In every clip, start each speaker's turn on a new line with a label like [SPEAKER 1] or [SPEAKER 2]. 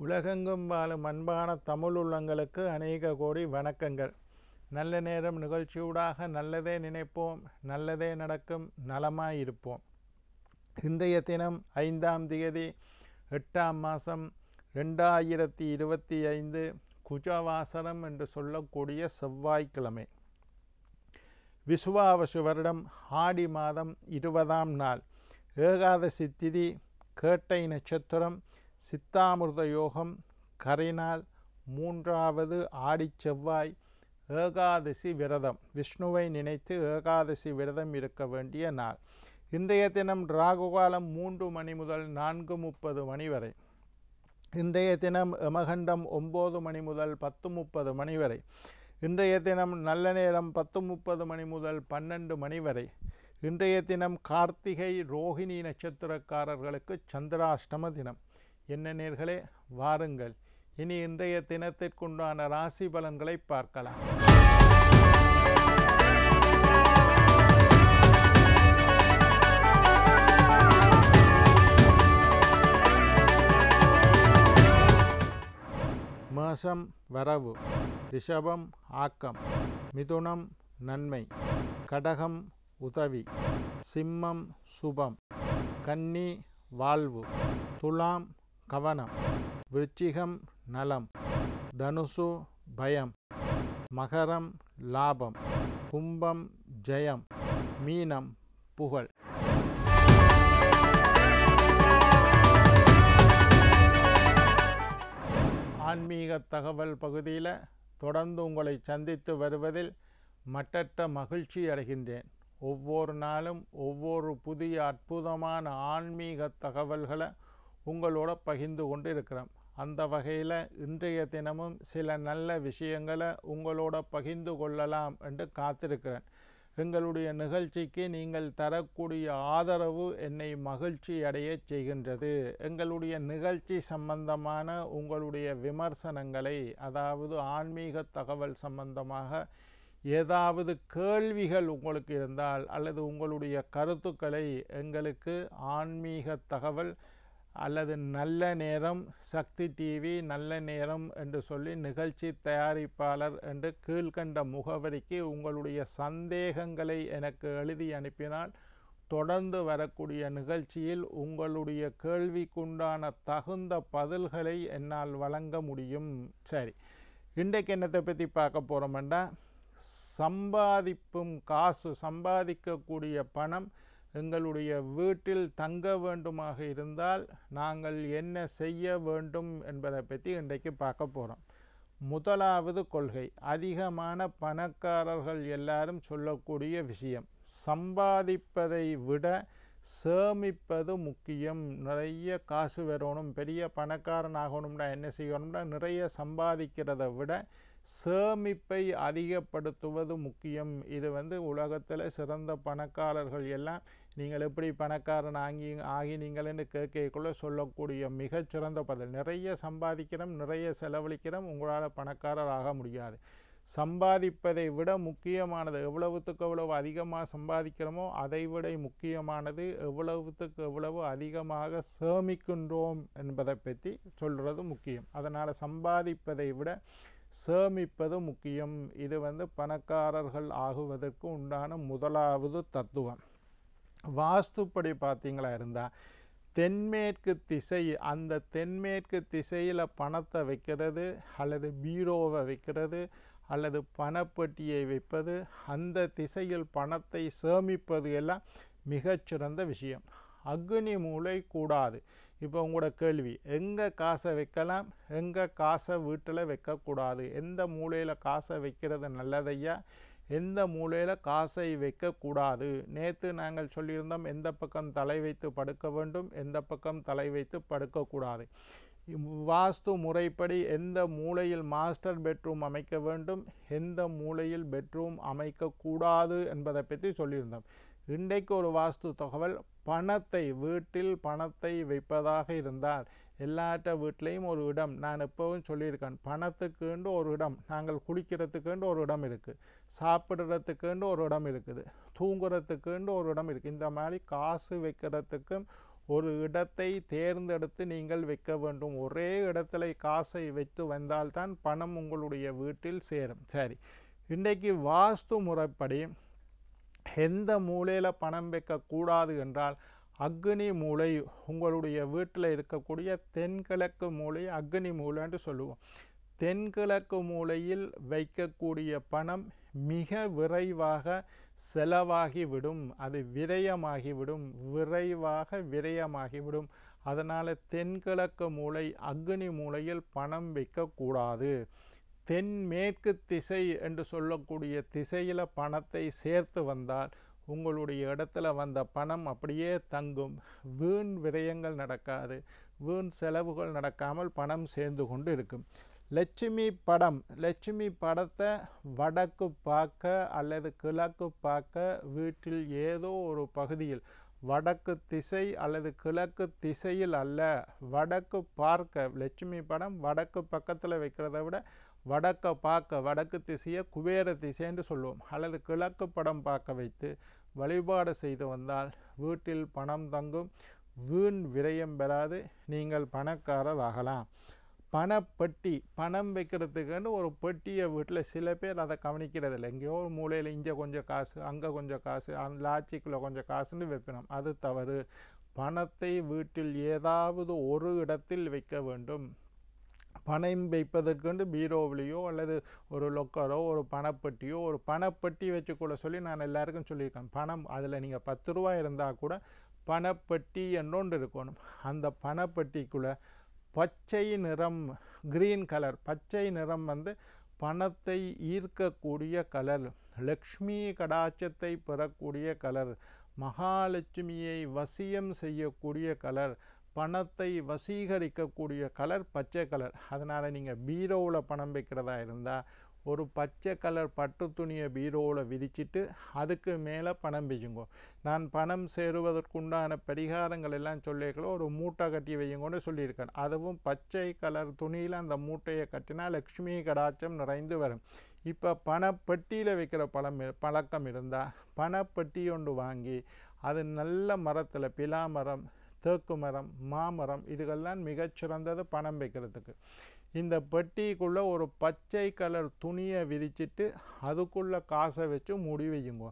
[SPEAKER 1] உலகெங்கும் வாழும் அன்பான தமிழ் உள்ளங்களுக்கு அநேக கோடி வணக்கங்கள். நல்ல நேரம் நிகழ்ச்சியூடாக நல்லதே நினைப்போம், நல்லதே நடக்கும், நலமாயிருப்போம். இன்றைய தினம் 5ஆம் தேதி 8ஆம் மாதம் 2025 குஜவாசனம் என்று சொல்லக்கூடிய செவ்வாய்க்கிழமை. விசுவாவசு வருடம் ஆடி மாதம் 20ஆம் நாள், ஏகாதசி திதி, கேட்டை நட்சத்திரம், சித்தாமிர்த யோகம், கரிநாள், 3வது ஆடி செவ்வாய், ஏகாதசி விரதம். விஷ்ணுவை நினைத்து ஏகாதசி விரதம் இருக்க வேண்டிய நாள். இன்றைய தினம் ராகுகாலம் 3 மணி முதல் 4:30 மணி வரை. இன்றைய தினம் யமகண்டம் 9 மணி முதல் 10:30 மணி வரை. இன்றைய தினம் நல்ல நேரம் 10:30 மணி முதல் 12 மணி வரை. இன்றைய தினம் கார்த்திகை ரோஹிணி நட்சத்திரக்காரர்களுக்கு சந்திராஷ்டம தினம். என்ன நேர்களே, வாருங்கள் இனி இன்றைய தினத்திற்குண்டான ராசி பலன்களை பார்க்கலாம். மேஷம் வரவு, ரிஷபம் ஆக்கம், மிதுனம் நன்மை, கடகம் உதவி, சிம்மம் சுபம், கன்னி வாழ்வு, துலாம் கவனம், விருச்சிகம் நலம், தனுசு பயம், மகரம் லாபம், கும்பம் ஜெயம், மீனம் புகழ். ஆன்மீக தகவல் பகுதியில் தொடர்ந்து உங்களை சந்தித்து வருவதில் மட்டற்ற மகிழ்ச்சி அடைகின்றேன். ஒவ்வொரு நாளும் ஒவ்வொரு புதிய அற்புதமான ஆன்மீக தகவல்களை உங்களோட பகிர்ந்து கொண்டு இருக்கிறோம். அந்த வகையில் இன்றைய தினமும் சில நல்ல விஷயங்களை உங்களோட பகிர்ந்து கொள்ளலாம் என்று காத்திருக்கிறேன். எங்களுடைய நிகழ்ச்சிக்கு நீங்கள் தரக்கூடிய ஆதரவு என்னை மகிழ்ச்சி அடைய செய்கின்றது. எங்களுடைய நிகழ்ச்சி சம்பந்தமான உங்களுடைய விமர்சனங்களை, அதாவது ஆன்மீக தகவல் சம்பந்தமாக ஏதாவது கேள்விகள் உங்களுக்கு இருந்தால் அல்லது உங்களுடைய கருத்துக்களை எங்களுக்கு ஆன்மீக தகவல் அல்லது நல்ல நேரம் சக்தி டிவி நல்ல நேரம் என்று சொல்லி நிகழ்ச்சி தயாரிப்பாளர் என்று கீழ்கண்ட முகவரிக்கு உங்களுடைய சந்தேகங்களை எனக்கு எழுதி அனுப்பினால் தொடர்ந்து வரக்கூடிய நிகழ்ச்சியில் உங்களுடைய கேள்விக்குண்டான தகுந்த பதில்களை என்னால் வழங்க முடியும். சரி, இன்றைக்கு என்னத்தை பற்றி பார்க்க போகிறோம்னா, சம்பாதிப்பும் காசு, சம்பாதிக்கக்கூடிய பணம் எங்களுடைய வீட்டில் தங்க வேண்டுமாக இருந்தால் நாங்கள் என்ன செய்ய வேண்டும் என்பதை பற்றி இன்றைக்கு பார்க்க போகிறோம். முதலாவது கொள்கை, அதிகமான பணக்காரர்கள் எல்லாரும் சொல்லக்கூடிய விஷயம், சம்பாதிப்பதை விட சேமிப்பது முக்கியம். நிறைய காசு வரணும், பெரிய பணக்காரன் ஆகணும்னா என்ன செய்யணும்னா, நிறைய சம்பாதிக்கிறத விட சேமிப்பை அதிகப்படுத்துவது முக்கியம். இது உலகத்தில் சிறந்த பணக்காரர்கள் எல்லாம் நீங்கள் எப்படி பணக்காரன் ஆகி நீங்களென்று கேட்கக்குள்ள சொல்லக்கூடிய மிகச்சிறந்த பதில், நிறைய சம்பாதிக்கிறோம், நிறைய செலவழிக்கிறோம், உங்களால் பணக்காரர் ஆக முடியாது. சம்பாதிப்பதை விட முக்கியமானது, எவ்வளவுத்துக்கு எவ்வளவு அதிகமாக சம்பாதிக்கிறோமோ அதை விட முக்கியமானது எவ்வளவுத்துக்கு எவ்வளவு அதிகமாக சேமிக்கின்றோம் என்பதை பற்றி சொல்கிறது முக்கியம். அதனால் சம்பாதிப்பதை விட சேமிப்பது முக்கியம். இது பணக்காரர்கள் ஆகுவதற்கு உண்டான முதலாவது தத்துவம். வாஸ்துப்படி பார்த்தீங்களா இருந்தால் தென்மேற்கு திசை, அந்த தென்மேற்கு திசையில் பணத்தை வைக்கிறது அல்லது பீரோவை வைக்கிறது அல்லது பணப்பெட்டியை வைப்பது, அந்த திசையில் பணத்தை சேமிப்பது எல்லாம் மிகச்சிறந்த விஷயம். அக்னி மூலை கூடாது. இப்போ உங்களோட கேள்வி, எங்கே காசை வைக்கலாம், எங்கே காசை வீட்டில் வைக்கக்கூடாது, எந்த மூலையில் காசை வைக்கிறது நல்லதையா, எந்த மூலையில் காசை வைக்கக்கூடாது. நேற்று நாங்கள் சொல்லியிருந்தோம் எந்த பக்கம் தலை வைத்து படுக்க வேண்டும், எந்த பக்கம் தலை வைத்து படுக்கக்கூடாது. வாஸ்து முறைப்படி எந்த மூலையில் மாஸ்டர் பெட்ரூம் அமைக்க வேண்டும், எந்த மூலையில் பெட்ரூம் அமைக்கக்கூடாது என்பதை பற்றி சொல்லியிருந்தோம். இன்றைக்கு ஒரு வாஸ்து தகவல், பணத்தை வீட்டில் பணத்தை வைப்பதாக இருந்தால் எல்லாட்ட வீட்லேயும் ஒரு இடம், நான் எப்பவும் சொல்லியிருக்கேன், பணத்துக்குண்டு ஒரு இடம், நாங்கள் குளிக்கிறதுக்குண்டு ஒரு இடம் இருக்குது, சாப்பிட்றதுக்குண்டு ஒரு இடம் இருக்குது, தூங்குறதுக்குண்டு ஒரு இடம் இருக்குது. இந்த மாதிரி காசு வைக்கிறதுக்கும் ஒரு இடத்தை தேர்ந்தெடுத்து நீங்கள் வைக்க வேண்டும். ஒரே இடத்துல காசை வைத்து வந்தால்தான் பணம் உங்களுடைய வீட்டில் சேரும். சரி, இன்றைக்கு வாஸ்து முறைப்படி எந்த மூலையில் பணம் வைக்கக்கூடாது என்றால் அக்னி மூலை, உங்களுடைய வீட்டில் இருக்கக்கூடிய தென்கிழக்கு மூலை அக்னி மூலைன்னு சொல்லுவோம். தென்கிழக்கு மூலையில் வைக்கக்கூடிய பணம் மிக விரைவாக செலவாகிவிடும், அது விரயமாகிவிடும், விரைவாக விரயமாகிவிடும். அதனால் தென்கிழக்கு மூலை அக்னி மூலையில் பணம் வைக்கக்கூடாது. தென்மேற்கு திசை என்று சொல்லக்கூடிய திசையில் பணத்தை சேர்த்து வந்தால் உங்களுடைய இடத்துல வந்த பணம் அப்படியே தங்கும், வீண் விரயங்கள் நடக்காது, வீண் செலவுகள் நடக்காமல் பணம் சேர்ந்து கொண்டு இருக்கும். லட்சுமி படம், லட்சுமி படத்தை வடக்கு பார்க்க அல்லது கிழக்கு பார்க்க வீட்டில் ஏதோ ஒரு பகுதியில், வடக்கு திசை அல்லது கிழக்கு திசையில் அல்ல, வடக்கு பார்க்க, லட்சுமி படம் வடக்கு பக்கத்தில் வைக்கிறத விட வடக்க பார்க்க, வடக்கு திசையை குபேர திசைன்னு சொல்லுவோம், அல்லது கிழக்கு படம் பார்க்க வைத்து வழிபாடு செய்து வந்தால் வீட்டில் பணம் தங்கும், வீண் விரயம் பெறாது, நீங்கள் பணக்காரர் ஆகலாம். பணப்பெட்டி, பணம் வைக்கிறதுக்குன்னு ஒரு பெட்டியை வீட்டில் சில பேர் அதை கவனிக்கிறதில்லை. எங்கேயோ ஒரு மூலையில் இங்கே கொஞ்சம் காசு, அங்கே கொஞ்சம் காசு, அந்த லாட்சிக்குள்ளே கொஞ்சம் காசுன்னு வைப்பினோம், அது தவறு. பணத்தை வீட்டில் ஏதாவது ஒரு இடத்தில் வைக்க வேண்டும். பணம் வைப்பதற்கென்று பீரோவிலையோ அல்லது ஒரு லொக்கரோ ஒரு பணப்பெட்டியோ, ஒரு பணப்பெட்டி வச்சுக்கூட சொல்லி நான் எல்லாருக்கும் சொல்லியிருக்கேன். பணம் அதில் நீங்கள் 10 ரூபா இருந்தால் கூட பணப்பெட்டி என்றொன்று இருக்கணும். அந்த பணப்பெட்டிக்குள்ளே பச்சை நிறம், கிரீன் கலர், பச்சை நிறம் பணத்தை ஈர்க்கக்கூடிய கலர், லக்ஷ்மி கடாட்சத்தை பெறக்கூடிய கலர், மகாலட்சுமியை வசியம் செய்யக்கூடிய கலர், பணத்தை வசீகரிக்கக்கூடிய கலர் பச்சை கலர். அதனால் நீங்கள் பீரோவில் பணம் வைக்கிறதா இருந்தால் ஒரு பச்சை கலர் பட்டு துணியை பீரோவில் விரிச்சிட்டு அதுக்கு மேலே பணம் வையுங்கோ. நான் பணம் சேருவதற்குண்டான பரிகாரங்கள் எல்லாம் சொல்லியிருக்கல, ஒரு மூட்டை கட்டி வையுங்கன்னு சொல்லியிருக்கேன். அதுவும் பச்சை கலர் துணியில் அந்த மூட்டையை கட்டினா லக்ஷ்மி கடாட்சம் நிறைந்து வரும். இப்போ பணப்பெட்டியில் வைக்கிற பழக்கம் இருந்தால் பணப்பெட்டி ஒன்று வாங்கி அது நல்ல மரத்தில், பிலா மரம், தேக்கு மரம், மாமரம், இதுகள்லாம் மிகச்சிறந்தது பணம் வைக்கிறதுக்கு. இந்த பெட்டிக்குள்ளே ஒரு பச்சை கலர் துணியை விரிச்சிட்டு அதுக்குள்ளே காசை வச்சு மூடி வையுங்க.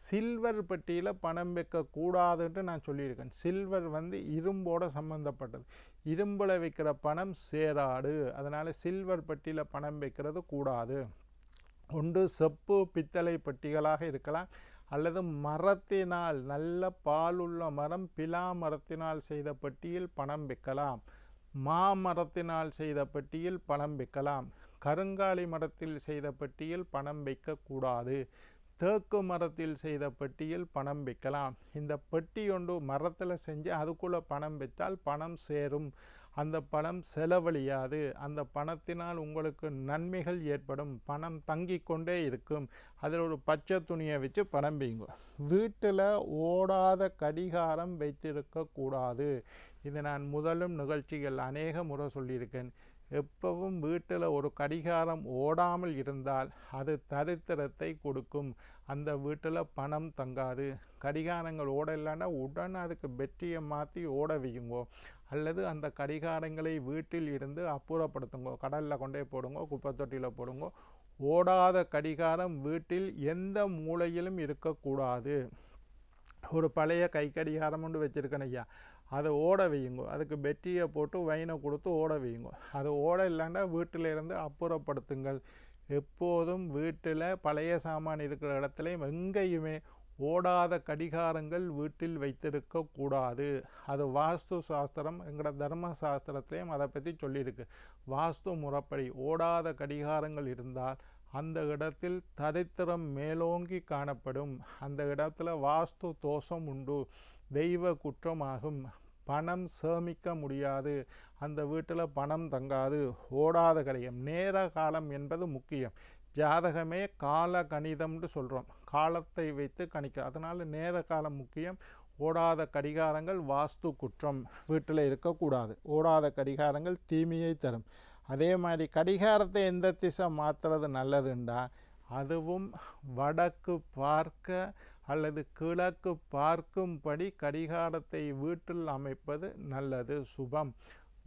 [SPEAKER 1] சில்வர் பெட்டியில் பணம் வைக்கக்கூடாதுன்ட்டு நான் சொல்லியிருக்கேன். சில்வர் இரும்போடு சம்மந்தப்பட்டது, இரும்பில் வைக்கிற பணம் சேராடு, அதனால் சில்வர் பெட்டியில் பணம் வைக்கிறது கூடாது. ஒன்று செப்பு பித்தளை பெட்டிகளாக இருக்கலாம், அல்லது மரத்தினால், நல்ல பாலுள்ள மரம், பிலா மரத்தினால் செய்த பெட்டியில் பணம் வைக்கலாம். மாமரத்தினால் செய்த பெட்டியில் பணம் வைக்கலாம். கருங்காலி மரத்தில் செய்த பெட்டியில் பணம் வைக்கக்கூடாது. தேக்கு மரத்தில் செய்த பெட்டியில் பணம் வைக்கலாம். இந்த பெட்டி ஒன்று மரத்தில் செஞ்சு அதுக்குள்ளே பணம் வைத்தால் பணம் சேரும், அந்த பணம் செலவழியாது, அந்த பணத்தினால் உங்களுக்கு நன்மைகள் ஏற்படும், பணம் தங்கி கொண்டே இருக்கும். அதில் ஒரு பச்சை துணியை வச்சு பணம் வைங்க. வீட்டில் ஓடாத கடிகாரம் வைத்திருக்கக்கூடாது. இது நான் முதலும் நிகழ்ச்சிகள் அநேக முறை சொல்லியிருக்கேன். எப்பவும் வீட்டில் ஒரு கடிகாரம் ஓடாமல் இருந்தால் அது தரித்திரத்தை கொடுக்கும், அந்த வீட்டில் பணம் தங்காது. கடிகாரங்கள் ஓட இல்லைன்னா உடனே அதுக்கு பெட்டியை மாற்றி ஓட வையுங்கோ, அல்லது அந்த கடிகாரங்களை வீட்டில் இருந்து அப்புறப்படுத்துங்கோ, கடலில் கொண்டே போடுங்கோ, குப்பை தொட்டியில் போடுங்கோ. ஓடாத கடிகாரம் வீட்டில் எந்த மூலையிலும் இருக்கக்கூடாது. ஒரு பழைய கை கடிகாரம் ஒன்று வச்சுருக்கேன் ஐயா, அதை ஓட வையுங்கோ, அதுக்கு பெட்டியை போட்டு வைனை கொடுத்து ஓட வையுங்கோ. அது ஓட இல்லைன்னா வீட்டிலிருந்து அப்புறப்படுத்துங்கள். எப்போதும் வீட்டில் பழைய சாமான் இருக்கிற இடத்துலையும் எங்கேயுமே ஓடாத கடிகாரங்கள் வீட்டில் வைத்திருக்கக்கூடாது. அது வாஸ்து சாஸ்திரம், எங்களோட தர்ம சாஸ்திரத்திலையும் அதை பற்றி சொல்லியிருக்கு. வாஸ்து முறைப்படி ஓடாத கடிகாரங்கள் இருந்தால் அந்த இடத்தில் தரித்திரம் மேலோங்கி காணப்படும், அந்த இடத்துல வாஸ்து தோஷம் உண்டு, தெய்வ குற்றமாகும், பணம் சேமிக்க முடியாது, அந்த வீட்டில் பணம் தங்காது. ஓடாத கடிகம், நேர காலம் என்பது முக்கியம். ஜாதகமே கால கணிதம்னு சொல்கிறோம், காலத்தை வைத்து கணிக்க, அதனால் நேர காலம் முக்கியம். ஓடாத கடிகாரங்கள் வாஸ்து குற்றம், வீட்டில் இருக்கக்கூடாது. ஓடாத கடிகாரங்கள் தீமையை தரும். அதே மாதிரி கடிகாரத்தை எந்த திசை மாற்றுறது நல்லதுண்டா, அதுவும் வடக்கு பார்க்க, அல்லது கிழக்கு பார்க்கும்படி கடிகாரத்தை வீட்டில் அமைப்பது நல்லது, சுபம்.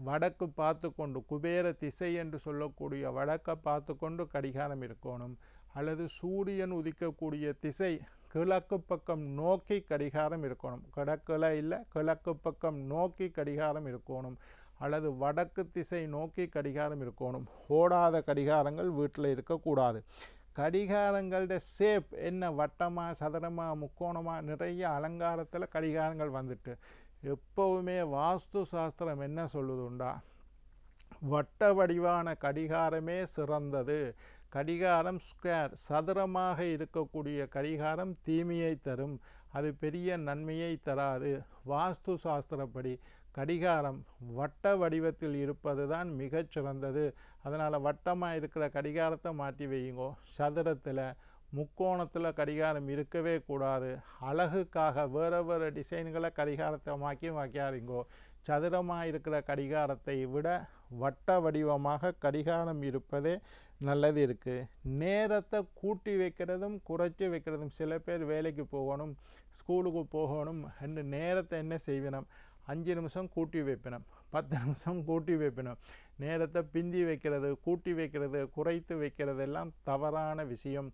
[SPEAKER 1] வடக்கு பார்த்து கொண்டு, குபேர திசை என்று சொல்லக்கூடிய வடக்கை பார்த்து கொண்டு கடிகாரம் இருக்கணும். அல்லது சூரியன் உதிக்கக்கூடிய திசை கிழக்கு பக்கம் நோக்கி கடிகாரம் இருக்கணும். கிழக்கில் இல்லை, கிழக்கு பக்கம் நோக்கி கடிகாரம் இருக்கணும். அல்லது வடக்கு திசை நோக்கி கடிகாரம் இருக்கணும். ஓடாத கடிகாரங்கள் வீட்டில் இருக்கக்கூடாது. கடிகாரங்களோட ஷேப் என்ன, வட்டமாக, சதுரமாக, முக்கோணமாக, நிறைய அலங்காரத்தில் கடிகாரங்கள் வந்துட்டு. எப்போவுமே வாஸ்து சாஸ்திரம் என்ன சொல்லுதுண்டா, வட்ட வடிவான கடிகாரமே சிறந்தது. கடிகாரம் ஸ்கொயர், சதுரமாக இருக்கக்கூடிய கடிகாரம் தீமையை தரும், அது பெரிய நன்மையை தராது. வாஸ்து சாஸ்திரப்படி கடிகாரம் வட்ட வடிவத்தில் இருப்பது தான் மிகச்சிறந்தது. அதனால் வட்டமாக இருக்கிற கடிகாரத்தை மாற்றி வையுங்கோ. சதுரத்தில், முக்கோணத்தில் கடிகாரம் இருக்கவே கூடாது. அழகுக்காக வேறு வேறு டிசைன்களை கடிகாரத்தை மாற்றியாருங்கோ. சதுரமாக இருக்கிற கடிகாரத்தை விட வட்ட வடிவமாக கடிகாரம் இருப்பதே நல்லது இருக்குது. நேரத்தை கூட்டி வைக்கிறதும் குறைச்சி வைக்கிறதும், சில பேர் வேலைக்கு போகணும், ஸ்கூலுக்கு போகணும் என்று நேரத்தை என்ன செய்வினோம், 5 நிமிஷம் கூட்டி வைப்பினோம், 10 நிமிஷம் கூட்டி வைப்பினோம். நேரத்தை பிந்தி வைக்கிறது, கூட்டி வைக்கிறது, குறைத்து வைக்கிறது எல்லாம் தவறான விஷயம்.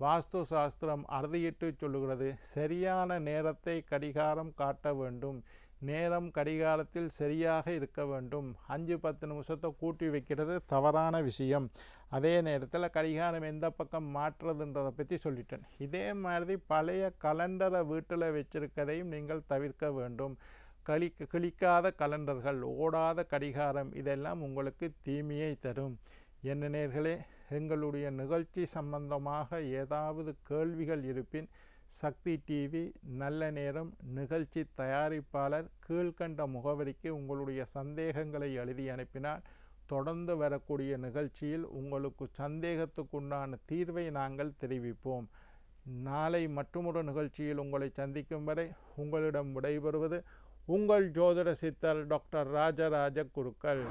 [SPEAKER 1] வாஸ்து சாஸ்திரம் அறுதியிட்டு சொல்லுகிறது, சரியான நேரத்தை கடிகாரம் காட்ட வேண்டும். நேரம் கடிகாரத்தில் சரியாக இருக்க வேண்டும். 5-10 நிமிஷத்தை கூட்டி வைக்கிறது தவறான விஷயம். அதே நேரத்தில் கடிகாரம் எந்த பக்கம் மாற்றுறதுன்றதை பற்றி சொல்லிட்டேன். இதே மாதிரி பழைய கலண்டரை வீட்டில் வச்சிருக்கதையும் நீங்கள் தவிர்க்க வேண்டும். கிழிக்காத கலண்டர்கள், ஓடாத கடிகாரம், இதெல்லாம் உங்களுக்கு தீமையை தரும். என்ன நேயர்களே, எங்களுடைய நிகழ்ச்சி சம்பந்தமாக ஏதாவது கேள்விகள் இருப்பின் சக்தி டிவி நல்ல நேரம் நிகழ்ச்சி தயாரிப்பாளர் கீழ்கண்ட முகவரிக்கு உங்களுடைய சந்தேகங்களை எழுதி அனுப்பினால் தொடர்ந்து வரக்கூடிய நிகழ்ச்சியில் உங்களுக்கு சந்தேகத்துக்குண்டான தீர்வை நாங்கள் தெரிவிப்போம். நாளை மற்றொரு நிகழ்ச்சியில் உங்களை சந்திக்கும் வரை உங்களிடம் விடைபெறுவது உங்கள் ஜோதிட சித்தர் டாக்டர் ராஜராஜ குருக்கள்.